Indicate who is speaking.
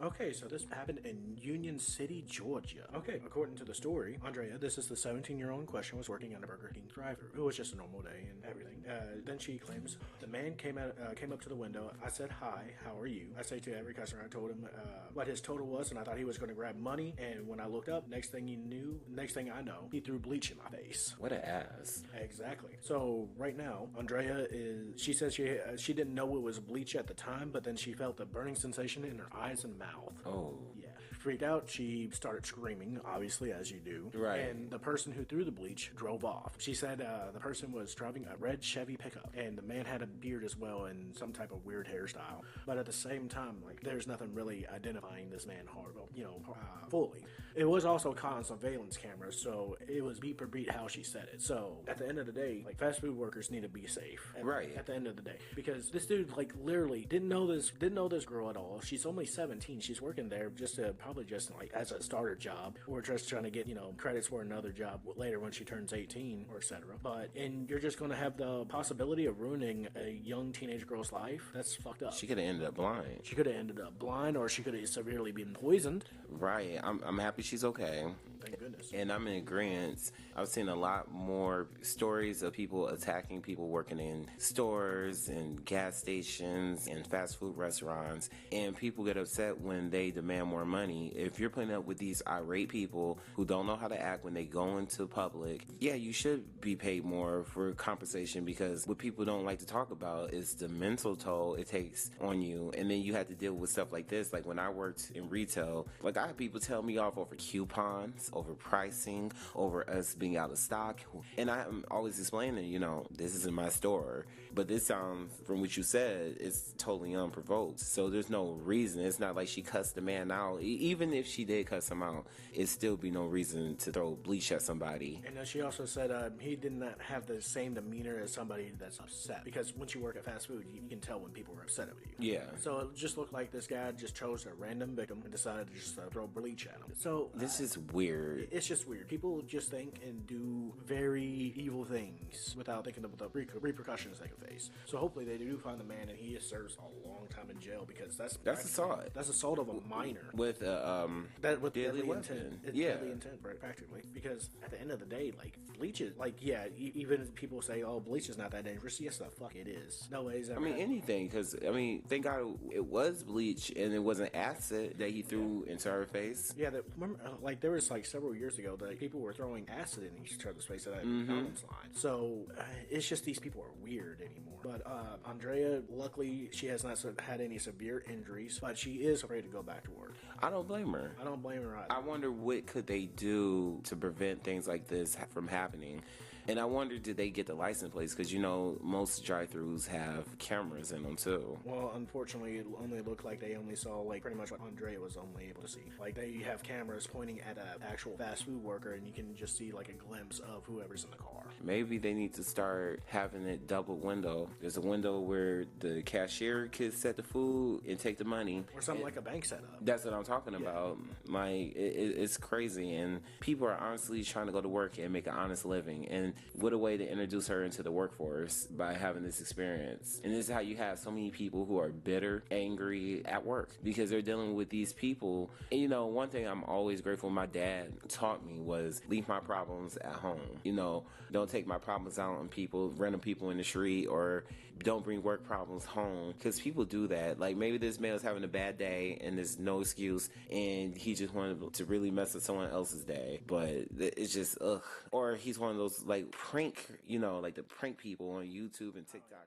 Speaker 1: Okay, so this happened in Union City, Georgia. Okay, according to the story, Andrea, this is the 17-year-old in question, was working on a Burger King drive-thru. It was just a normal day and everything. Then she claims the man came up to the window. I said, "Hi, how are you?" I say to every customer, I told him what his total was, and I thought he was going to grab money. And when I looked up, next thing I know, he threw bleach in my face.
Speaker 2: What an ass.
Speaker 1: Exactly. So right now, Andrea she says she didn't know it was bleach at the time, but then she felt a burning sensation in her eyes and mouth.
Speaker 2: Oh.
Speaker 1: Yeah. Freaked out, she started screaming, obviously, as you do.
Speaker 2: Right.
Speaker 1: And the person who threw the bleach drove off. She said the person was driving a red Chevy pickup, and the man had a beard as well and some type of weird hairstyle. But at the same time, like, there's nothing really identifying this man fully. It was also caught on surveillance cameras, so it was beat for beat how she said it. So at the end of the day, like, fast food workers need to be safe. At the end of the day, because this dude, like, literally didn't know this girl at all. She's only 17. She's working there probably just like as a starter job, or just trying to get credits for another job later when she turns 18 or etc. And you're just going to have the possibility of ruining a young teenage girl's life. That's fucked up.
Speaker 2: She could have ended up blind.
Speaker 1: She could have ended up blind, or she could have severely been poisoned.
Speaker 2: Right. I'm happy she's okay.
Speaker 1: Thank goodness.
Speaker 2: And I'm in agreement. I've seen a lot more stories of people attacking people working in stores and gas stations and fast food restaurants, and people get upset when they demand more money. If you're putting up with these irate people who don't know how to act when they go into public, yeah, you should be paid more for compensation, because what people don't like to talk about is the mental toll it takes on you. And then you have to deal with stuff like this. Like when I worked in retail, like I had people tell me off over coupons, over pricing, over us being out of stock. And I'm always explaining, this isn't my store. But this sounds, from what you said, it's totally unprovoked. So there's no reason. It's not like she cussed the man out. Even if she did cuss him out, it'd still be no reason to throw bleach at somebody.
Speaker 1: And she also said he did not have the same demeanor as somebody that's upset. Because once you work at fast food, you can tell when people are upset with you.
Speaker 2: Yeah.
Speaker 1: So it just looked like this guy just chose a random victim and decided to just throw bleach at him. So
Speaker 2: this is weird.
Speaker 1: It's just weird. People just think and do very evil things without thinking of the repercussions they can face. So hopefully they do find the man, and he serves a long time in jail, because that's
Speaker 2: assault.
Speaker 1: That's assault of a minor
Speaker 2: With
Speaker 1: deadly intent. It's
Speaker 2: yeah.
Speaker 1: deadly intent, right, practically. Because at the end of the day, like, bleach is even if people say, "Oh, bleach is not that dangerous," yes, the fuck it is. No ways.
Speaker 2: Anything, because thank God it was bleach and it wasn't acid that he threw into her face.
Speaker 1: Yeah, remember, like, there was like several years ago that people were throwing acid in each other's face at that McDonald's line. So it's just these people are weird anymore. But Andrea, luckily, she has not had any severe injuries, but she is afraid to go back to work.
Speaker 2: I don't blame her.
Speaker 1: I don't blame her either.
Speaker 2: I wonder what could they do to prevent things like this from happening. And I wonder, did they get the license plates? Because, most drive-thrus have cameras in them, too.
Speaker 1: Well, unfortunately, it only looked like they only saw, like, pretty much what Andrea was only able to see. Like, they have cameras pointing at an actual fast food worker, and you can just see, like, a glimpse of whoever's in the car.
Speaker 2: Maybe they need to start having it double window. There's a window where the cashier could set the food and take the money.
Speaker 1: Or something like a bank setup.
Speaker 2: That's what I'm talking about. Like, it's crazy. And people are honestly trying to go to work and make an honest living. And what a way to introduce her into the workforce by having this experience. And this is how you have so many people who are bitter, angry at work, because they're dealing with these people. And one thing I'm always grateful my dad taught me was leave my problems at home. Don't take my problems out on people, random people in the street, or don't bring work problems home, because people do that. Like, maybe this man was having a bad day and there's no excuse, and he just wanted to really mess with someone else's day, but it's just ugh. Or he's one of those like prank, like the prank people on YouTube and TikTok.